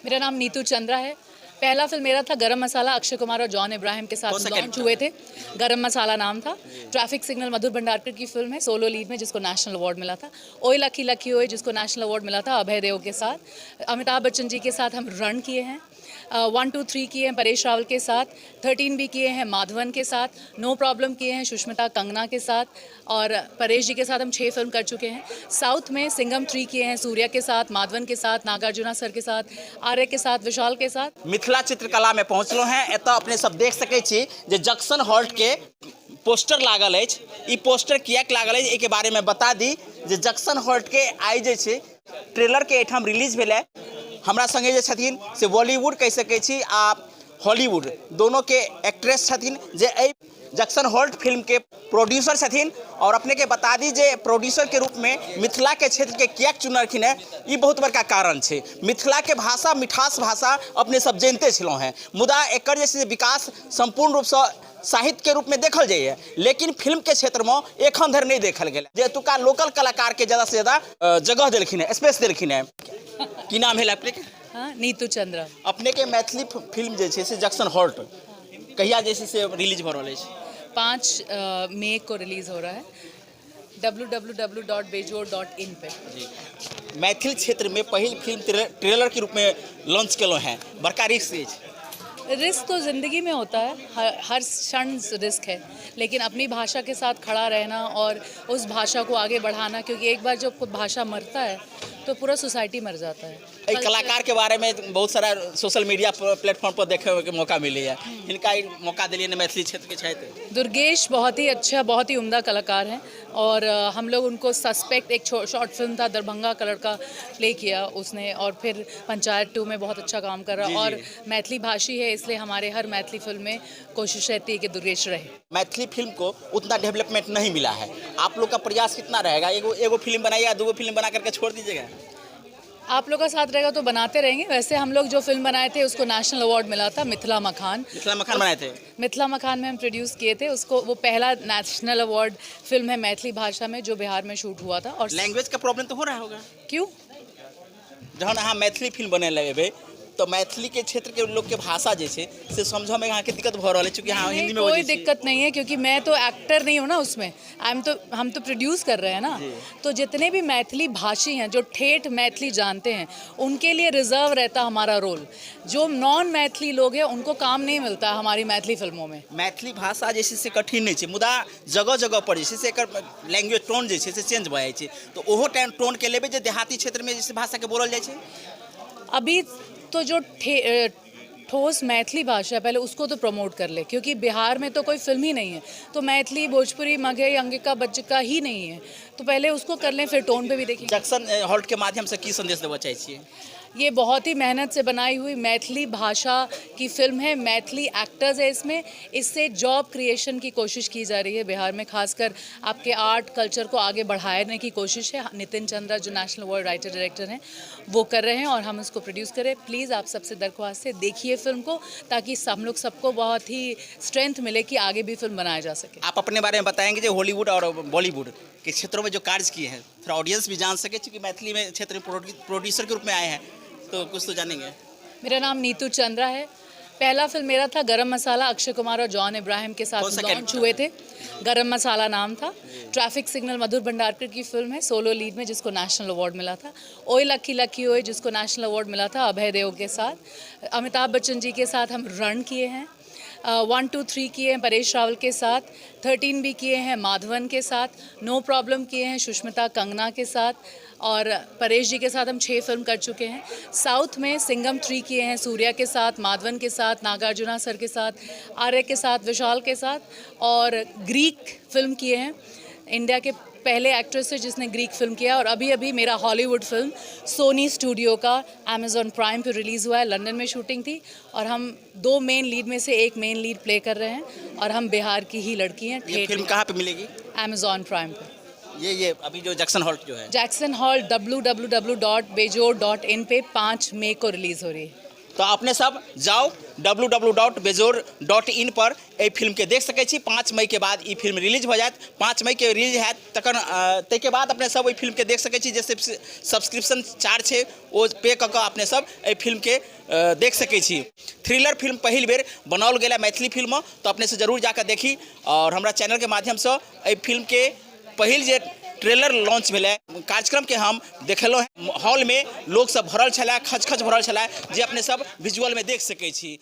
मेरा नाम नीतू चंद्रा है। पहला फिल्म मेरा था गरम मसाला, अक्षय कुमार और जॉन इब्राहिम के साथ लॉन्च हुए थे। गरम मसाला नाम था। ट्रैफिक सिग्नल मधुर भंडारकर की फिल्म है, सोलो लीड में, जिसको नेशनल अवार्ड मिला था। ओए लकी लकी ओए, जिसको नेशनल अवार्ड मिला था अभय देओल के साथ। अमिताभ बच्चन जी के साथ हम रन किए हैं। 1, 2, 3 किए हैं परेश रावल के साथ। 13 भी किए हैं माधवन के साथ। नो प्रॉब्लम किए हैं सुष्मिता कंगना के साथ। और परेश जी के साथ हम 6 फिल्म कर चुके हैं। साउथ में सिंघम 3 किए हैं सूर्या के साथ, माधवन के साथ, नागार्जुना सर के साथ, आर्य के साथ, विशाल के साथ। मिथिला चित्रकला में पहुँचलो हैं। एतऽ अपने सब देख सकै छी जे जंक्शन हॉल्ट के पोस्टर लागल अछि। ई पोस्टर किएक लागल अछि एके बारे में बता दी जे जंक्शन हॉल्ट के आइ जे छै ट्रेलर के एहिठाम रिलीज भेलै। हमरा संगे जे छथिन से बॉलीवुड कहि सकै छी आ हॉलीवुड दोनों के एक्ट्रेस छथिन जे एहि जंक्शन हॉल्ट फिल्म के प्रोड्यूसर छथिन। और अपने के बता दी जे प्रोड्यूसर के रूप में मिथिला के क्षेत्र के किएक चुनलखिन है, ई बहुत बड़का कारण छै। मिथिला के भाषा मिठास भाषा अपने सब जानते छलहुँ हैं, मुदा एकर जे छै विकास संपूर्ण रूप से साहित्य के रूप में देखल जाइए, लेकिन फिल्म के क्षेत्र में एखन धरि नहीं देखल गेल जे एतुका लोकल कलाकार के ज़्यादा से ज़्यादा जगह देलखिन है, स्पेस देलखिन है। की नाम है अपने के? हाँ, नीतू चंद्रा। अपने के मैथिली फिल्म जे छै से जंक्शन हॉल्ट कहिया जे छै से रिलीज भ रहल अछि? 5 मई को रिलीज हो रहा है www.bejor.in पे। मैथिल क्षेत्र में पहली फिल्म ट्रेलर के रूप में लॉन्च केलो हैं, बड़का रिस्क अछि। रिस्क तो ज़िंदगी में होता है, हर क्षण रिस्क है, लेकिन अपनी भाषा के साथ खड़ा रहना और उस भाषा को आगे बढ़ाना, क्योंकि एक बार जब भाषा मरता है तो पूरा सोसाइटी मर जाता है। एक कलाकार के बारे में बहुत सारा सोशल मीडिया प्लेटफॉर्म पर देखे के मौका मिले है, इनका मौका दिलिए ने मैथिली क्षेत्र के छथि। दुर्गेश बहुत ही अच्छा, बहुत ही उम्दा कलाकार हैं और हम लोग उनको सस्पेक्ट, एक शॉर्ट फिल्म था दरभंगा का लड़का प्ले किया उसने, और फिर पंचायत 2 में बहुत अच्छा काम कर रहा। और मैथिली भाषी है, इसलिए हमारे हर मैथिली फिल्म में कोशिश रहती है कि दुर्गेश रहे। मैथिली फिल्म को उतना डेवलपमेंट नहीं मिला है, आप लोग का प्रयास कितना रहेगा? एगो फिल्म बनाइएगा, 2 फिल्म बना करके छोड़ दीजिएगा? आप लोग का साथ रहेगा तो बनाते रहेंगे। वैसे हम लोग जो फिल्म बनाए थे उसको नेशनल अवार्ड मिला था, मिथिला मखान। मिथिला मखान बनाए थे? मिथिला मखान में हम प्रोड्यूस किए थे उसको। वो पहला नेशनल अवार्ड फिल्म है मैथिली भाषा में जो बिहार में शूट हुआ था। और लैंग्वेज का प्रॉब्लम तो हो रहा होगा? क्यों? जहाँ अहाँ मैथिली फिल्म बने लगे तो मैथिली के क्षेत्र के लोग के भाषा जैसे से समझो में यहाँ के दिक्कत हो रहा है, चूँकि हाँ हिंदी में कोई दिक्कत नहीं है, क्योंकि मैं तो एक्टर नहीं हूँ ना उसमें। हम तो प्रोड्यूस कर रहे हैं ना। तो जितने भी मैथिली भाषी हैं जो ठेठ मैथिली जानते हैं उनके लिए रिजर्व रहता हमारा रोल। जो नॉन मैथिली लोग हैं उनको काम नहीं मिलता हमारी मैथिली फिल्मों में। मैथिली भाषा जैसे से कठिन नहीं है, मुदा जगह जगह पर जैसे से लैंग्वेज टोन जैसे से चेंज भऽ जाइ छै, तो ओहो टोन के लेबै जे देहाती क्षेत्र में जैसे भाषा के बोलल जाइ छै। अभी तो जो ठोस मैथिली भाषा है पहले उसको तो प्रमोट कर ले, क्योंकि बिहार में तो कोई फिल्म ही नहीं है। तो मैथिली, भोजपुरी, मगही, अंगिका, बज्जिका ही नहीं है, तो पहले उसको कर लें, फिर टोन पे भी देखें। जंक्शन हॉल्ट के माध्यम से की संदेश देना चाहिए? ये बहुत ही मेहनत से बनाई हुई मैथिली भाषा की फिल्म है, मैथिली एक्टर्स है इसमें। इससे जॉब क्रिएशन की कोशिश की जा रही है बिहार में, खासकर आपके आर्ट कल्चर को आगे बढ़ाने की कोशिश है। नितिन चंद्रा जो नेशनल अवार्ड राइटर डायरेक्टर हैं वो कर रहे हैं और हम उसको प्रोड्यूस करें। प्लीज़ आप सबसे दरख्वास्त है, देखिए फिल्म को, ताकि हम लोग सबको बहुत ही स्ट्रेंथ मिले कि आगे भी फिल्म बनाया जा सके। आप अपने बारे में बताएंगे जो हॉलीवुड और बॉलीवुड के क्षेत्रों में जो कार्य किए हैं, थोड़ा ऑडियंस भी जान सके, क्योंकि मैथिली में क्षेत्र में प्रोड्यूसर के रूप में आए हैं तो कुछ तो जानेंगे। मेरा नाम नीतू चंद्रा है। पहला फिल्म मेरा था गरम मसाला, अक्षय कुमार और जॉन इब्राहिम के साथ लॉन्च हुए थे। गरम मसाला नाम था। ट्रैफिक सिग्नल मधुर भंडारकर की फिल्म है, सोलो लीड में, जिसको नेशनल अवार्ड मिला था। ओए लकी लकी ओए, जिसको नेशनल अवार्ड मिला था अभय देओल के साथ। अमिताभ बच्चन जी के साथ हम रन किए हैं। 1, 2, 3 किए हैं परेश रावल के साथ। 13 भी किए हैं माधवन के साथ। नो प्रॉब्लम किए हैं सुष्मिता कंगना के साथ। और परेश जी के साथ हम 6 फिल्म कर चुके हैं। साउथ में सिंघम 3 किए हैं सूर्या के साथ, माधवन के साथ, नागार्जुना सर के साथ, आर्य के साथ, विशाल के साथ। और ग्रीक फिल्म किए हैं। इंडिया के पहले एक्ट्रेस है जिसने ग्रीक फिल्म किया। और अभी मेरा हॉलीवुड फिल्म सोनी स्टूडियो का अमेज़ॉन प्राइम पे रिलीज़ हुआ है। लंदन में शूटिंग थी और हम 2 मेन लीड में से एक मेन लीड प्ले कर रहे हैं और हम बिहार की ही लड़की हैं। ये फिल्म कहाँ पे मिलेगी? अमेज़ॉन प्राइम पे। ये अभी जो जंक्शन हॉल्ट जो है, जैक्सन हॉल www.bejor.in पे 5 मई को रिलीज़ हो रही है। तो अपने सब जाओ www.bejor.in पर ए फिल्म के देख सकै छी। 5 मई के बाद ई फिल्म रिलीज हो जाएत। 5 मई के रिलीज हैत तखन ताहिके बाद अपने सब ओहि फिल्म के देख सकै छी। जे सब्सक्रिप्शन चार्ज छै ओ पे कऽ कऽ अपने सब एहि फिल्म के देख सकै छी। थ्रिलर फिल्म पहिल बेर बनाओल गेल मैथिली फिल्म, तो अपने से जरूर जाकर देखी। और हमरा चैनल के माध्यम से एहि फिल्म के पहिल जे ट्रेलर लॉन्च भेलै कार्यक्रम के हम देखेलहुँ। हॉल में लोग सब भरल छलै, खच खच भरल छलै, जे अपने सब विजुअल में देख सकै छी।